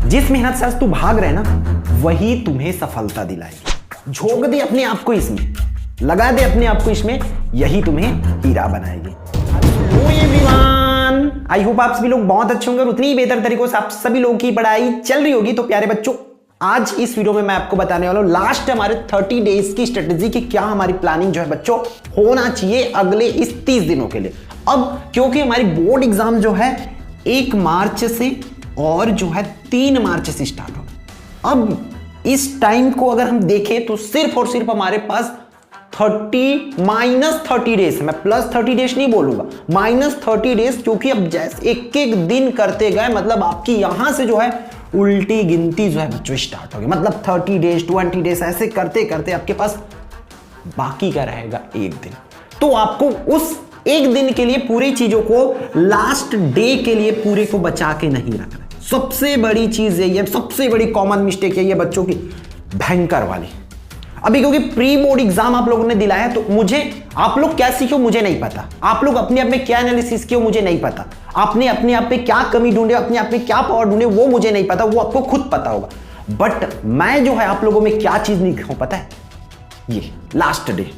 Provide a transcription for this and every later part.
जिस मेहनत से आज तू भाग रहे ना वही तुम्हें सफलता दिलाएगी। झोंक दे अपने आप को इसमें, लगा दे अपने आप को इसमें, यही तुम्हें हीरा बनाएगी। आई होप आप सभी लोग बहुत अच्छे होंगे और उतनी ही बेहतर तरीकों से आप सभी लोगों की पढ़ाई चल रही होगी। तो प्यारे बच्चों, आज इस वीडियो में मैं आपको बताने वाला हूं लास्ट हमारे 30 डेज की स्ट्रेटेजी की क्या हमारी प्लानिंग जो है बच्चों होना चाहिए अगले इस 30 दिनों के लिए। अब क्योंकि हमारी बोर्ड एग्जाम जो है 1 मार्च से और जो है 3 मार्च से स्टार्ट होगा। अब इस टाइम को अगर हम देखें तो सिर्फ और सिर्फ हमारे पास -30 डेज, मैं +30 डेज नहीं बोलूंगा, -30 डेज, क्योंकि अब जैसे एक एक दिन करते गए मतलब आपकी यहां से जो है उल्टी गिनती जो है बच्चों स्टार्ट होगी। मतलब 30 डेज 20 डेज ऐसे करते करते आपके पास बाकी का रहेगा एक दिन। तो आपको उस एक दिन के लिए पूरी चीजों को लास्ट डे के लिए पूरे को बचा के नहीं रखना। सबसे बड़ी चीज है ये, सबसे बड़ी कॉमन मिस्टेक है ये बच्चों की, भयंकर वाली। अभी क्योंकि प्री बोर्ड एग्जाम आप लोगों ने दिला है तो मुझे आप लोग क्या सीखो मुझे नहीं पता, आप लोग अपने आप में क्या एनालिसिस किए मुझे नहीं पता, आपने अपने आप में क्या कमी ढूंढे, अपने आप में क्या पावर ढूंढे वो मुझे नहीं पता, वो आपको खुद पता होगा। बट मैं जो है आप लोगों में क्या चीज नहीं दिखाऊं पता है, ये लास्ट डे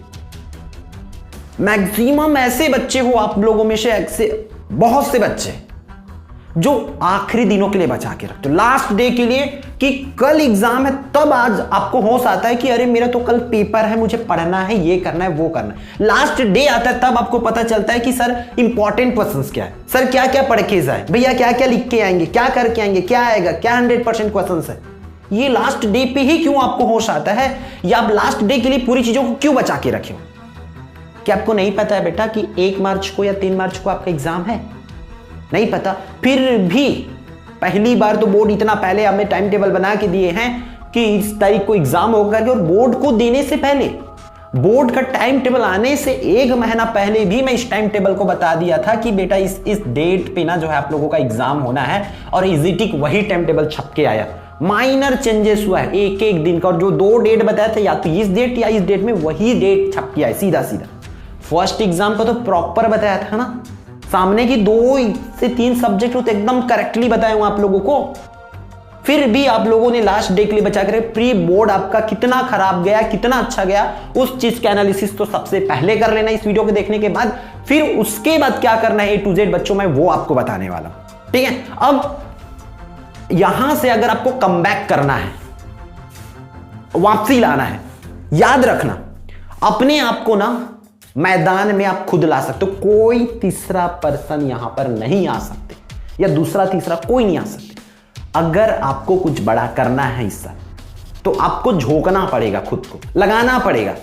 मैक्सिमम ऐसे बच्चे हो आप लोगों में से, ऐसे बहुत से बच्चे जो आखिरी दिनों के लिए बचा के रखते हो लास्ट डे के लिए कि कल एग्जाम है, तब आज आपको होश आता है कि अरे मेरा तो कल पेपर है, मुझे पढ़ना है, ये करना है, वो करना है। लास्ट डे आता है तब आपको पता चलता है कि सर इंपॉर्टेंट क्वेश्चंस क्या है, सर क्या क्या पढ़ के जाए, भैया क्या क्या लिख के आएंगे, क्या करके आएंगे, क्या आएगा, क्या 100% क्वेश्चंस है। ये लास्ट डे पे ही क्यों आपको होश आता है, या आप लास्ट डे के लिए पूरी चीजों को क्यों बचा के रखे हो? क्या आपको नहीं पता है बेटा कि 1 मार्च को या 3 मार्च को आपका एग्जाम है? नहीं पता? फिर भी पहली बार तो बोर्ड इतना पहले हमें टाइम टेबल बना के दिए हैं कि इस तारीख को एग्जाम होगा, और बोर्ड को देने से पहले, बोर्ड का टाइम टेबल आने से 1 महीना पहले भी मैं इस टाइम टेबल को बता दिया था कि बेटा इस डेट पे ना जो है आप लोगों का एग्जाम होना है, और इजीटिक वही टाइम टेबल छप के आया। माइनर चेंजेस हुआ है एक एक दिन का, और जो 2 डेट बताया था या तो इस डेट या इस डेट में, वही डेट छप के आया सीधा सीधा। फर्स्ट एग्जाम का तो प्रॉपर बताया था ना, सामने की 2 से 3 सब्जेक्ट हो तो एकदम करेक्टली बताया हूं आप लोगों को। फिर भी आप लोगों ने लास्ट डे के लिए बचा कर, प्री बोर्ड आपका कितना खराब गया, कितना अच्छा गया, उस चीज का एनालिसिस तो सबसे पहले कर लेना इस वीडियो को देखने के बाद। फिर उसके बाद क्या करना है A to Z बच्चों, मैं वो आपको बताने वाला हूं, ठीक है। अब यहां से अगर आपको कमबैक करना है, वापसी लाना है, याद रखना अपने आप को ना मैदान में आप खुद ला सकते हो, कोई तीसरा पर्सन यहां पर नहीं आ सकते, या दूसरा तीसरा कोई नहीं आ सकते। अगर आपको कुछ बड़ा करना है इस साल तो आपको झोंकना पड़ेगा, खुद को लगाना पड़ेगा,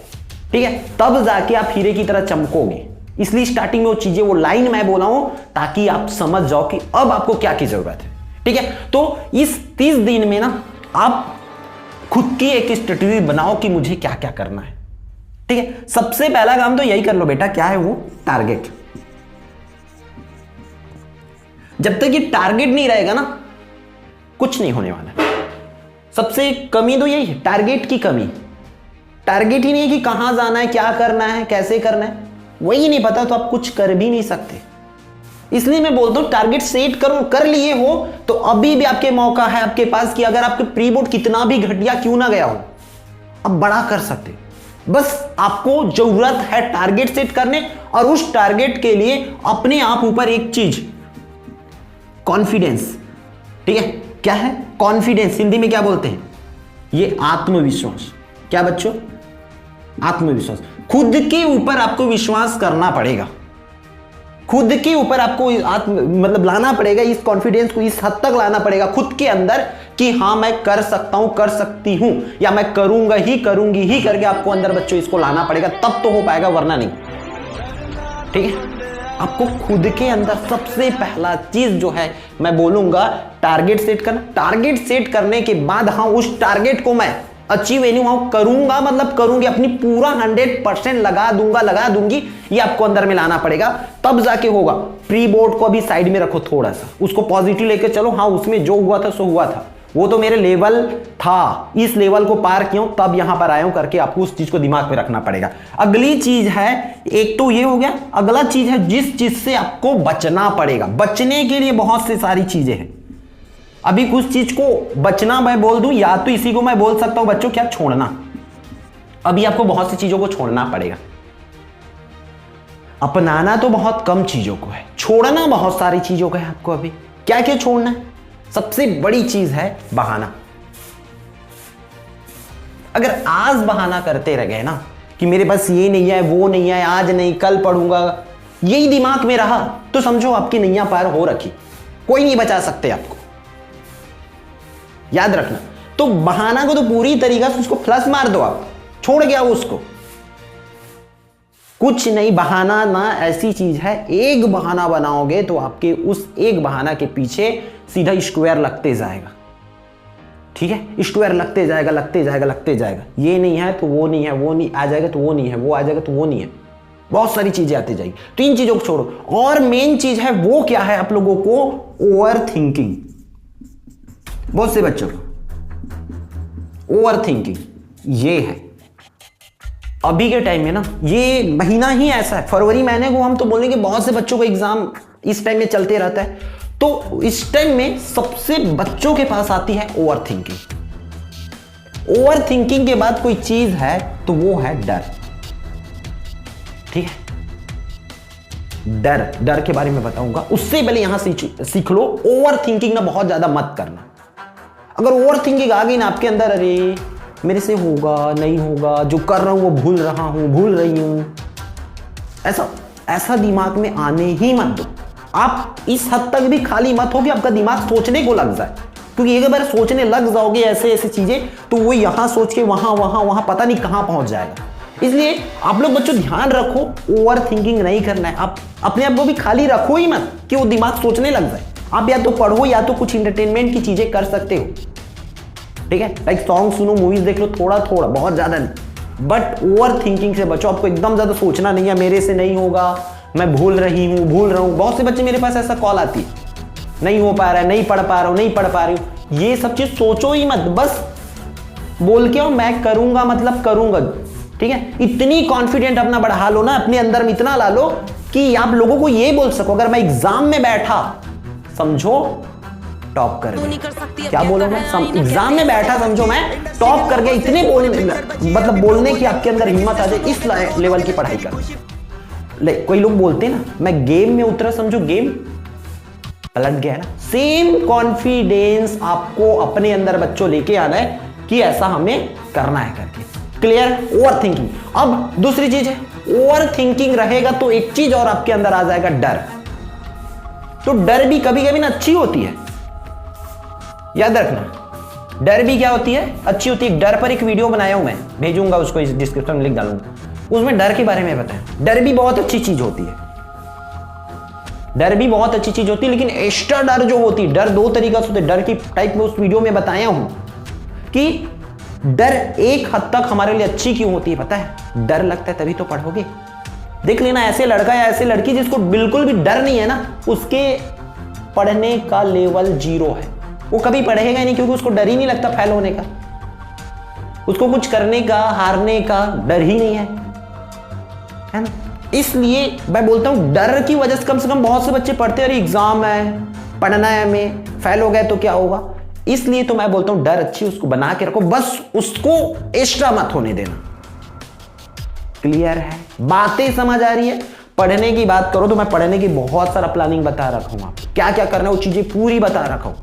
ठीक है, तब जाके आप हीरे की तरह चमकोगे। इसलिए स्टार्टिंग में वो चीजें, वो लाइन मैं बोला हूं ताकि आप समझ जाओ कि अब आपको क्या की जरूरत है, ठीक है। तो इस 30 दिन में ना आप खुद की एक स्ट्रेटेजी बनाओ कि मुझे क्या क्या करना है, ठीक है। सबसे पहला काम तो यही कर लो बेटा, क्या है वो, टारगेट। जब तक ये टारगेट नहीं रहेगा ना कुछ नहीं होने वाला। सबसे कमी तो यही है, टारगेट की कमी। टारगेट ही नहीं है कि कहां जाना है, क्या करना है, कैसे करना है, वही नहीं पता तो आप कुछ कर भी नहीं सकते। इसलिए मैं बोलता हूं टारगेट सेट करो, कर लिए हो तो अभी भी आपके मौका है आपके पास कि अगर आपके प्री बोर्ड कितना भी घटिया क्यों ना गया हो, अब बड़ा कर सकते। बस आपको जरूरत है टारगेट सेट करने, और उस टारगेट के लिए अपने आप ऊपर एक चीज, कॉन्फिडेंस, ठीक है। क्या है कॉन्फिडेंस? हिंदी में क्या बोलते हैं? ये आत्मविश्वास। क्या बच्चों? आत्मविश्वास। खुद के ऊपर आपको विश्वास करना पड़ेगा, खुद के ऊपर आपको मतलब लाना पड़ेगा, इस कॉन्फिडेंस को इस हद तक लाना पड़ेगा खुद के अंदर कि हाँ मैं कर सकता हूं, कर सकती हूं, या मैं करूंगा ही, करूंगी ही करके आपको अंदर बच्चों इसको लाना पड़ेगा, तब तो हो पाएगा, वरना नहीं, ठीक है। आपको खुद के अंदर सबसे पहला चीज जो है मैं बोलूंगा टारगेट सेट करना। टारगेट सेट करने के बाद हाँ उस टारगेट को मैं अचीव एनी हाउ करूंगा, मतलब करूंगी, अपनी पूरा 100% लगा दूंगा, लगा दूंगी, ये आपको अंदर में लाना पड़ेगा, तब जाके होगा। प्री बोर्ड को अभी साइड में रखो, थोड़ा सा उसको पॉजिटिव लेके चलो, हाँ उसमें जो हुआ था सो हुआ था, वो तो मेरे लेवल था, इस लेवल को पार किया हूं तब यहां पर आया हूं करके आपको उस चीज को दिमाग में रखना पड़ेगा। अगली चीज है, एक तो ये हो गया, अगला चीज है जिस चीज से आपको बचना पड़ेगा। बचने के लिए बहुत सी सारी चीजें हैं। अभी कुछ चीज को बचना मैं बोल दूं, या तो इसी को मैं बोल सकता हूं बच्चों क्या, छोड़ना। अभी आपको बहुत सी चीजों को छोड़ना पड़ेगा। अपनाना तो बहुत कम चीजों को है, छोड़ना बहुत सारी चीजों को है आपको। अभी क्या क्या छोड़ना है? सबसे बड़ी चीज है बहाना। अगर आज बहाना करते रह गए ना कि मेरे पास ये नहीं है, वो नहीं है, आज नहीं कल पढ़ूंगा, यही दिमाग में रहा तो समझो आपकी नैया पार हो रखी, कोई नहीं बचा सकते आपको। याद रखना। तो बहाना को तो पूरी तरीका से उसको प्लस मार दो, आप छोड़ गया उसको। कुछ नहीं, बहाना ना ऐसी चीज है, एक बहाना बनाओगे तो आपके उस एक बहाना के पीछे सीधा स्क्वायर लगते जाएगा। ठीक है, स्क्वायर लगते जाएगा, लगते जाएगा, लगते जाएगा। ये नहीं है तो वो नहीं है, वो नहीं आ जाएगा तो वो नहीं है, वो आ जाएगा तो वो नहीं है, बहुत सारी चीजें आती जाएगी। तो इन चीजों को छोड़ो। और मेन चीज है वो क्या है आप लोगों को, ओवर थिंकिंग। बहुत से बच्चों को ओवर थिंकिंग ये है अभी के टाइम में ना, ये महीना ही ऐसा है, फरवरी महीने को हम तो बोलेंगे बहुत से बच्चों को एग्जाम इस टाइम में चलते रहता है। तो इस टाइम में सबसे बच्चों के पास आती है ओवर थिंकिंग। ओवर थिंकिंग के बाद कोई चीज है तो वो है डर। ठीक है, डर के बारे में बताऊंगा, उससे पहले यहां सीख लो ओवर थिंकिंग ना बहुत ज्यादा मत करना। अगर ओवर थिंकिंग आ गई ना आपके अंदर, अरे मेरे से होगा नहीं होगा, जो कर रहा हूं वो भूल रहा हूं, भूल रही हूं, ऐसा दिमाग में आने ही मत दो। आप इस हद तक भी खाली मत हो कि आपका दिमाग सोचने को लग जाए, क्योंकि एक बार सोचने लग जाओगे ऐसे ऐसे चीजें तो वो यहां सोच के वहां पता नहीं कहां पहुंच जाएगा। इसलिए आप लोग बच्चों ध्यान रखो, ओवर थिंकिंग नहीं करना है। आप अपने आप को भी खाली रखो ही मत कि वो दिमाग सोचने लग जाए। आप या तो पढ़ो या तो कुछ इंटरटेनमेंट की चीजें कर सकते हो। ठीक है, लाइक सॉन्ग सुनो, मूवीज देख लो, थोड़ा थोड़ा, बहुत ज्यादा नहीं। बट ओवर थिंकिंग से बचो। आपको एकदम ज्यादा सोचना नहीं है, मेरे से नहीं होगा, मैं भूल रही हूं, भूल रहा हूं। बहुत से बच्चे मेरे पास ऐसा कॉल आती है, नहीं हो पा रहा है, नहीं पढ़ पा रहा हूं, नहीं पढ़ पा रही हूं। ये सब चीज सोचो ही मत, बस बोल के मैं करूंगा मतलब करूंगा। ठीक है, इतनी कॉन्फिडेंट अपना बढ़ा लो ना, अपने अंदर में इतना ला लो कि आप लोगों को ये बोल सको, अगर मैं एग्जाम में बैठा, समझो टॉप कर गया। क्या बोलो मैं, एग्जाम में बैठा, समझो मैं टॉप कर गया। इतने मतलब बोलने की आपके अंदर हिम्मत आ जाए, इस लेवल की पढ़ाई कर। कोई लोग बोलते हैं ना, मैं गेम में उतरा, समझो गेम पलट गया ना। सेम कॉन्फिडेंस आपको अपने अंदर बच्चों लेके आना है कि ऐसा हमें करना है करके। क्लियर? Over thinking. अब दूसरी चीज है, ओवर थिंकिंग रहेगा तो एक चीज और आपके अंदर आ जाएगा, डर। तो डर भी कभी कभी ना अच्छी होती है, याद रखना। डर भी क्या होती है, अच्छी होती है। डर पर एक वीडियो बनाया हूं मैं, भेजूंगा उसको, इस डिस्क्रिप्शन में लिंक डालूंगा, उसमें डर के बारे में बताया। डर भी बहुत अच्छी चीज होती है, डर भी बहुत अच्छी चीज होती है। लेकिन एक्स्ट्रा डर जो होती है, डर दो तरीका से होते हैं, डर की टाइप में उस वीडियो में बताया हूं कि डर एक हद तक हमारे लिए अच्छी क्यों होती है, पता है? डर लगता है तभी तो पढ़ोगे। देख लेना, ऐसे लड़का या ऐसे लड़की जिसको बिल्कुल भी डर नहीं है ना, उसके पढ़ने का लेवल 0 है। वो कभी पढ़ेगा नहीं, क्योंकि उसको डर ही नहीं लगता फेल होने का, उसको कुछ करने का, हारने का डर ही नहीं है ना। इसलिए मैं बोलता हूं डर की वजह से कम बहुत से बच्चे पढ़ते हैं, अरे एग्जाम है, पढ़ना है हमें, फेल हो गए तो क्या होगा। इसलिए तो मैं बोलता हूं डर अच्छी, उसको बना के रखो, बस उसको एक्स्ट्रा मत होने देना। क्लियर है? बातें समझ आ रही है? पढ़ने की बात करो तो मैं पढ़ने की बहुत सारा प्लानिंग बता रखा हूं, आपको क्या क्या करना है वो चीजें पूरी बता रखा हूं।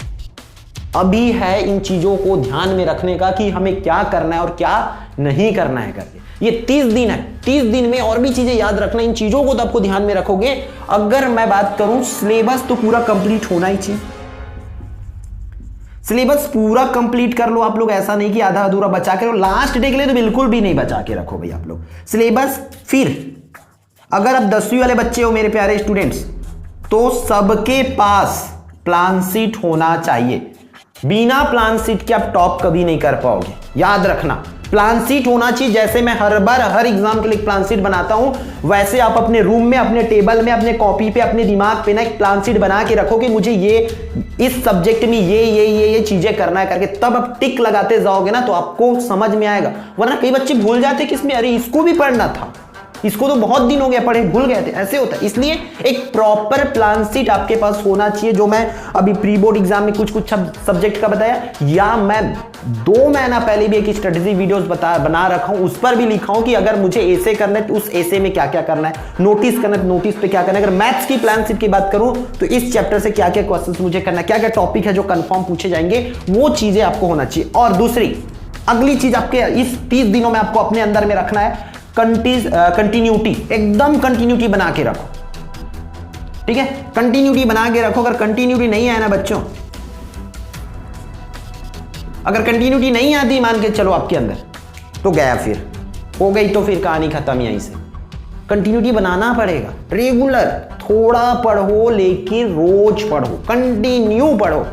अभी है इन चीजों को ध्यान में रखने का कि हमें क्या करना है और क्या नहीं करना है करके। ये 30 दिन है, 30 दिन में और भी चीजें याद रखना। इन चीजों को तो आपको ध्यान में रखोगे। अगर मैं बात करूं, सिलेबस तो पूरा कंप्लीट होना ही चाहिए। सिलेबस पूरा कंप्लीट कर लो आप लोग, ऐसा नहीं कि आधा अधूरा बचा के रखो। लास्ट डे के लिए तो बिल्कुल भी नहीं बचा के रखो भाई आप लोग सिलेबस। फिर अगर आप 10वीं वाले बच्चे हो मेरे प्यारे स्टूडेंट्स, तो सबके पास प्लान शीट होना चाहिए। बिना प्लान शीट के आप टॉप कभी नहीं कर पाओगे, याद रखना। प्लान शीट होना चाहिए। जैसे मैं हर बार हर एग्जाम के लिए प्लान शीट बनाता हूं, वैसे आप अपने रूम में, अपने टेबल में, अपने कॉपी पे, अपने दिमाग पे ना एक प्लान शीट बना के रखो कि मुझे ये इस सब्जेक्ट में ये चीजें करना है करके। तब आप टिक लगाते जाओगे ना तो आपको समझ में आएगा। वरना कई बच्चे भूल जाते कि इसमें अरे इसको भी पढ़ना था, इसको तो बहुत दिन हो गया पढ़े, भूल गए थे, ऐसे होता है। इसलिए एक प्रॉपर प्लान शीट आपके पास होना चाहिए, जो मैं अभी प्री बोर्ड एग्जाम में कुछ कुछ सब्जेक्ट का बताया, या मैं 2 महीना पहले भी एक स्ट्रेटेजी वीडियोस बना रखा हूं, उस पर भी लिखा हूं कि अगर मुझे ऐसे करना है तो उस ऐसे में क्या क्या करना है, नोटिस करना है तो नोटिस पे क्या करना है। अगर मैथ्स की प्लान शीट की बात करूं तो इस चैप्टर से क्या क्या क्वेश्चंस मुझे करना है, क्या क्या टॉपिक है जो कंफर्म पूछे जाएंगे, वो चीजें आपको होना चाहिए। और दूसरी अगली चीज आपके इस 30 दिनों में आपको अपने अंदर में रखना है कंटिन्यूटी, एकदम कंटिन्यूटी बना के रखो, ठीक है, कंटिन्यूटी बना के रखो। अगर कंटिन्यूटी नहीं है ना बच्चों, अगर कंटिन्यूटी नहीं आती मान के चलो आपके अंदर, तो गया, फिर हो गई, तो फिर कहानी खत्म यहीं से। कंटिन्यूटी बनाना पड़ेगा, रेगुलर, थोड़ा पढ़ो लेकिन रोज पढ़ो, कंटिन्यू पढ़ो।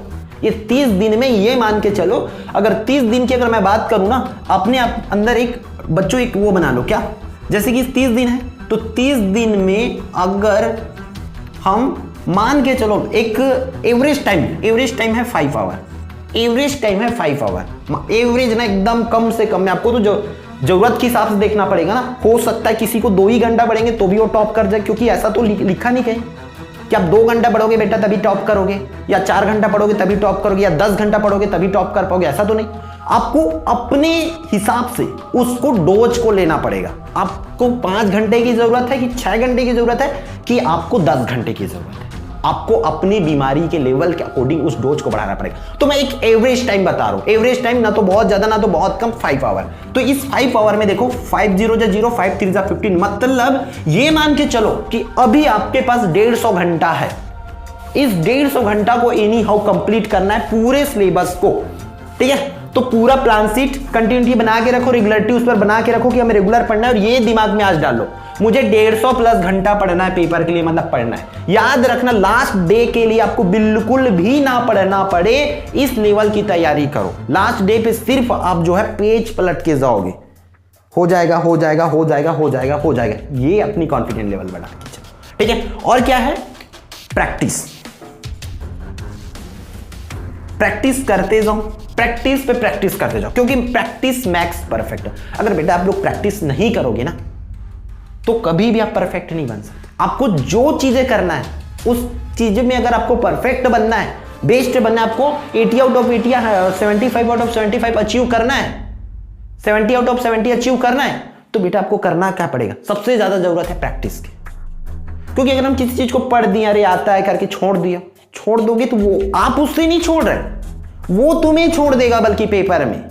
ये 30 दिन में ये मान के चलो, अगर 30 दिन की अगर मैं बात करूं ना, अपने आप अंदर एक बच्चों एक वो बना लो, क्या, जैसे कि 30 दिन है तो 30 दिन में अगर हम मान के चलो एक एवरेज टाइम है 5 आवर, एवरेज टाइम है 5 आवर, एवरेज ना एकदम कम से कम में, आपको तो जो जरूरत के हिसाब से देखना पड़ेगा ना। हो सकता है किसी को 2 ही घंटा पढ़ेंगे तो भी वो टॉप कर जाए, क्योंकि ऐसा तो लिखा नहीं कहीं कि आप 2 घंटा पढ़ोगे बेटा तभी टॉप करोगे, या 4 घंटा पढ़ोगे तभी टॉप करोगे, या 10 घंटा पढ़ोगे तभी टॉप कर पाओगे, ऐसा तो नहीं। आपको अपने हिसाब से उसको डोज को लेना पड़ेगा। आपको 5 घंटे की जरूरत है कि 6 घंटे की जरूरत है कि आपको 10 घंटे की जरूरत है, आपको अपनी बीमारी के लेवल के अकॉर्डिंग उस डोज को बढ़ाना पड़ेगा। तो मैं एक एवरेज टाइम बता रहा हूं, एवरेज टाइम ना तो बहुत ज्यादा ना तो बहुत कम, 5 आवर। तो इस 5 आवर में देखो 5 0 जा 0, 5 3 जा 15, मतलब ये मान के चलो कि अभी आपके पास 150 घंटा है। इस 150 घंटा को एनी हाउ कंप्लीट करना है, पूरे सिलेबस को, ठीक है। तो पूरा प्लान शीट कंटिन्यूटी बना के रखो, रेगुलरिटी उस पर बना के रखो कि हमें रेगुलर पढ़ना है, और ये दिमाग में आज डाल लो मुझे 150 प्लस घंटा पढ़ना है पेपर के लिए, मतलब पढ़ना है। याद रखना लास्ट डे के लिए आपको बिल्कुल भी ना पढ़ना पड़े, इस लेवल की तैयारी करो। लास्ट डे पे सिर्फ आप जो है पेज पलट के जाओगे, हो जाएगा हो जाएगा हो जाएगा हो जाएगा हो जाएगा, ये अपनी कॉन्फिडेंस लेवल बढ़ा के चलो, ठीक है। और क्या है, प्रैक्टिस, प्रैक्टिस करते जाओ, प्रैक्टिस पे प्रैक्टिस करते जाओ, क्योंकि प्रैक्टिस मैक्स परफेक्ट। अगर बेटा आप लोग प्रैक्टिस नहीं करोगे ना तो कभी भी आप परफेक्ट नहीं बन सकते। आपको जो चीजें करना है उस चीज में अगर आपको परफेक्ट बनना है, बेस्ट बनना है, आपको 80 आउट ऑफ 80 या 75 आउट ऑफ 75 अचीव करना है, 70 आउट ऑफ 70 अचीव करना है, तो बेटा आपको करना क्या पड़ेगा, सबसे ज्यादा जरूरत है प्रैक्टिस की। क्योंकि अगर हम किसी चीज को पढ़ दिए, अरे आता है करके छोड़ दोगे तो वो आप उससे नहीं छोड़ रहे, वो तुम्हें छोड़ देगा बल्कि पेपर में।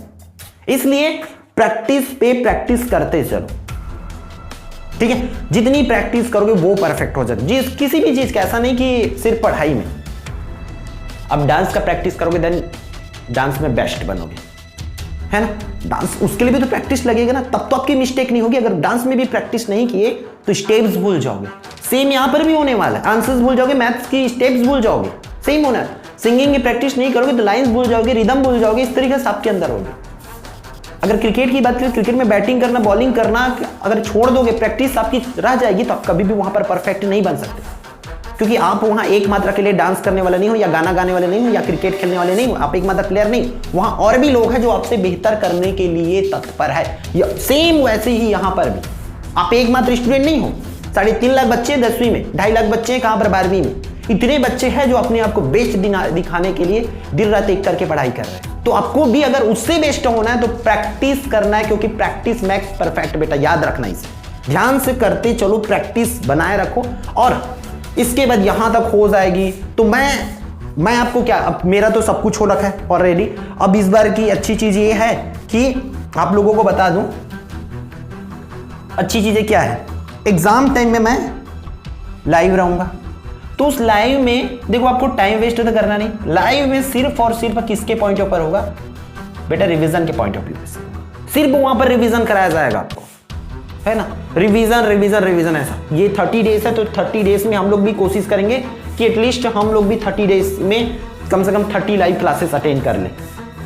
इसलिए प्रैक्टिस पे प्रैक्टिस करते चलो, ठीक है। जितनी प्रैक्टिस करोगे वो परफेक्ट हो जाएगा, जिस किसी भी चीज का, ऐसा नहीं कि सिर्फ पढ़ाई में। अब डांस का प्रैक्टिस करोगे देन डांस में बेस्ट बनोगे, है ना। डांस उसके लिए भी तो प्रैक्टिस लगेगा ना, तब तो आपकी मिस्टेक नहीं होगी। अगर डांस में भी प्रैक्टिस नहीं किए तो स्टेप्स भूल जाओगे, सेम यहां पर भी होने वाला है, आंसर्स भूल जाओगे, मैथ्स की स्टेप्स भूल जाओगे, सेम होना है। सिंगिंग की प्रैक्टिस नहीं करोगे तो लाइंस भूल जाओगे, रिदम भूल जाओगे, इस तरीके से आपके अंदर होगी। अगर क्रिकेट की बात करें, क्रिकेट में बैटिंग करना, बॉलिंग करना अगर छोड़ दोगे, प्रैक्टिस आपकी रह जाएगी, तो आप कभी भी वहां पर परफेक्ट नहीं बन सकते। क्योंकि आप वहां एकमात्र के लिए डांस करने वाले नहीं हो, या गाना गाने वाले नहीं हो, या क्रिकेट खेलने वाले नहीं हो, आप एकमात्र प्लेयर नहीं, वहां और भी लोग हैं जो आपसे बेहतर करने के लिए तत्पर है। सेम वैसे ही यहां पर भी आप एकमात्र स्टूडेंट नहीं हो। 3.5 लाख बच्चे 10वीं में, 2.5 लाख बच्चे कहां पर 12वीं में, इतने बच्चे हैं जो अपने आप को बेस्ट दिखाने के लिए दिन रात एक करके पढ़ाई कर रहे हैं। तो आपको भी अगर उससे बेस्ट होना है तो प्रैक्टिस करना है, क्योंकि प्रैक्टिस मैक्स परफेक्ट, बेटा याद रखना। इसे ध्यान से करते चलो, प्रैक्टिस बनाए रखो, और इसके बाद यहां तक हो जाएगी। तो मैं आपको क्या, अब मेरा तो सब कुछ हो रखा है ऑलरेडी। अब इस बार की अच्छी चीज ये है कि आप लोगों को बता दूं, अच्छी चीजें क्या है, एग्जाम टाइम में मैं लाइव रहूंगा। तो उस लाइव में देखो, आपको टाइम वेस्ट तो करना नहीं, लाइव में सिर्फ और सिर्फ किसके पॉइंट ऑफ पर होगा बेटा, रिवीजन के पॉइंट ऑफ व्यू से। सिर्फ वहां पर रिवीजन कराया जाएगा आपको, है ना। रिवीजन रिवीजन रिवीजन, ऐसा ये 30 डेज है, तो 30 डेज में हम लोग भी कोशिश करेंगे कि एटलीस्ट हम लोग भी 30 डेज में कम से कम 30 लाइव क्लासेस अटेंड कर लें,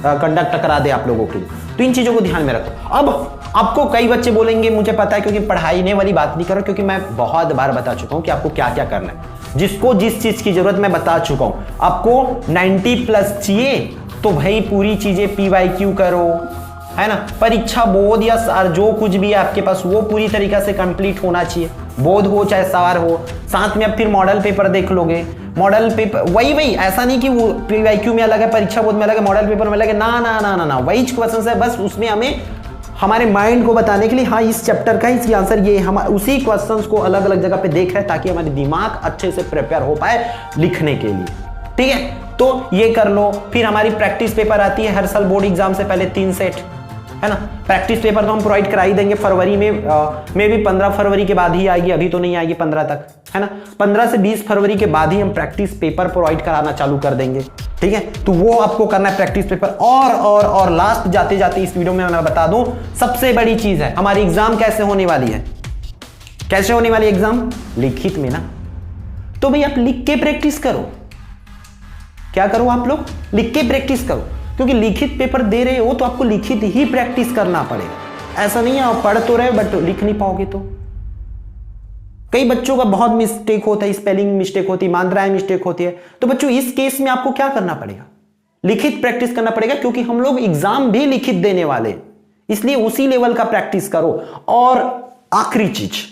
कंडक्ट करा दे आप लोगों के लिए। तो इन चीजों को ध्यान में रखो। अब आपको कई बच्चे बोलेंगे, मुझे पता है, क्योंकि पढ़ाईने वाली बात नहीं करो, क्योंकि मैं बहुत बार बता चुका हूं कि आपको क्या क्या करना है, जिसको जिस चीज की जरूरत मैं बता चुका हूं। आपको 90 प्लस चाहिए तो भाई पूरी चीजें PYQ करो, है ना, परीक्षा बोध या सार जो कुछ भी है आपके पास वो पूरी तरीके से कंप्लीट होना चाहिए, बोध हो चाहे सार हो। साथ में अब फिर मॉडल पेपर देख लोगे, मॉडल पेपर वही ऐसा नहीं कि वो पीवाईक्यू में अलग है, परीक्षा बोध में अलग है, मॉडल पेपर में अलग है, ना ना ना ना ना, वही क्वेश्चन है, बस उसमें हमें हमारे माइंड को बताने के लिए हाँ इस चैप्टर का इसकी आंसर ये, हम उसी क्वेश्चंस को अलग अलग जगह पे देख रहे हैं ताकि हमारे दिमाग अच्छे से प्रिपेयर हो पाए लिखने के लिए। ठीक है, तो ये कर लो। फिर हमारी प्रैक्टिस पेपर आती है हर साल बोर्ड एग्जाम से पहले 3 सेट, है ना। प्रैक्टिस पेपर तो हम प्रोवाइड करा ही देंगे फरवरी में भी 15 फरवरी के बाद ही आएगी, अभी तो नहीं आएगी 15 तक, है ना। 15 से 20 फरवरी के बाद ही हम प्रैक्टिस पेपर प्रोवाइड कराना चालू कर देंगे। ठीक है, तो वो आपको करना है प्रैक्टिस पेपर। और लास्ट जाते जाते इस वीडियो में मैं बता दूं सबसे बड़ी चीज है हमारी एग्जाम कैसे होने वाली है। कैसे होने वाली एग्जाम? लिखित में ना। तो भाई आप लिख के प्रैक्टिस करो। क्या करो आप लोग? लिख के प्रैक्टिस करो, क्योंकि लिखित पेपर दे रहे हो तो आपको लिखित ही प्रैक्टिस करना पड़ेगा। ऐसा नहीं है आप पढ़ तो रहे बट लिख नहीं पाओगे। तो कई बच्चों का बहुत मिस्टेक होता है, स्पेलिंग मिस्टेक होती है, मात्रा मिस्टेक होती है। तो बच्चों इस केस में आपको क्या करना पड़ेगा? लिखित प्रैक्टिस करना पड़ेगा, क्योंकि हम लोग एग्जाम भी लिखित देने वाले, इसलिए उसी लेवल का प्रैक्टिस करो। और आखिरी चीज,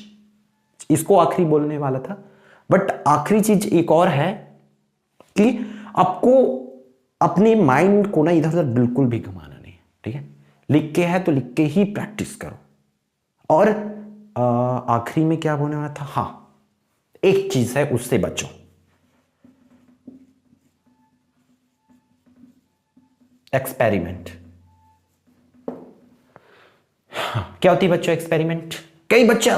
इसको आखिरी बोलने वाला था बट आखिरी चीज एक और है कि आपको अपने माइंड को ना इधर उधर बिल्कुल भी घुमाना नहीं है। ठीक है, लिख के है तो लिख के ही प्रैक्टिस करो। और आखिरी में क्या बोलने वाला था, हाँ एक चीज है उससे बचो, एक्सपेरिमेंट। क्या होती है बच्चों एक्सपेरिमेंट? कई बच्चे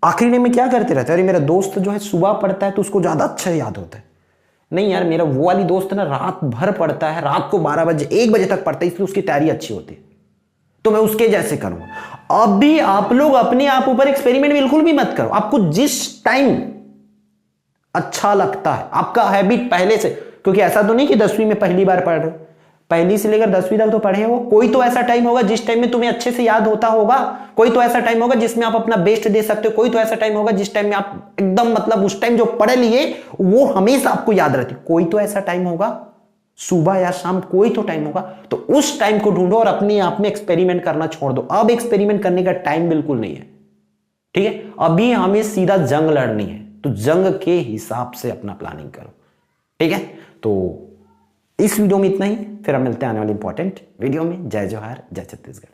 आखिरी में क्या करते रहते हैं, अरे मेरा दोस्त जो है सुबह पढ़ता है तो उसको ज्यादा अच्छा याद होता है। नहीं यार, मेरा वो वाली दोस्त ना रात भर पढ़ता है, रात को 12 बजे 1 बजे तक पढ़ता है, इसलिए उसकी तैयारी अच्छी होती है, तो मैं उसके जैसे करूंगा। अब भी आप लोग अपने आप ऊपर एक्सपेरिमेंट बिल्कुल भी मत करो। आपको जिस टाइम अच्छा लगता है, आपका हैबिट पहले से, क्योंकि ऐसा तो नहीं कि 10वीं में पहली बार पढ़ रहे हो, पहली से लेकर 10वीं तक तो पढ़े हो। कोई तो ऐसा टाइम होगा जिस टाइम में तुम्हें अच्छे से याद होता होगा, कोई तो ऐसा टाइम होगा जिसमें आप अपना बेस्ट दे सकते हो, कोई तो ऐसा टाइम होगा जिस टाइम में आप एकदम मतलब उस टाइम जो पढ़ लिए वो हमेशा आपको याद रहती, कोई तो ऐसा टाइम होगा सुबह या शाम, कोई तो टाइम होगा। तो उस टाइम को ढूंढो और अपने आप में एक्सपेरिमेंट करना छोड़ दो। अब एक्सपेरिमेंट करने का टाइम बिल्कुल नहीं है। ठीक है, अभी हमें सीधा जंग लड़नी है, तो जंग के हिसाब से अपना प्लानिंग करो। ठीक है, तो इस वीडियो में इतना ही, फिर हम मिलते हैं आने वाले इंपॉर्टेंट वीडियो में। जय जोहार, जय छत्तीसगढ़।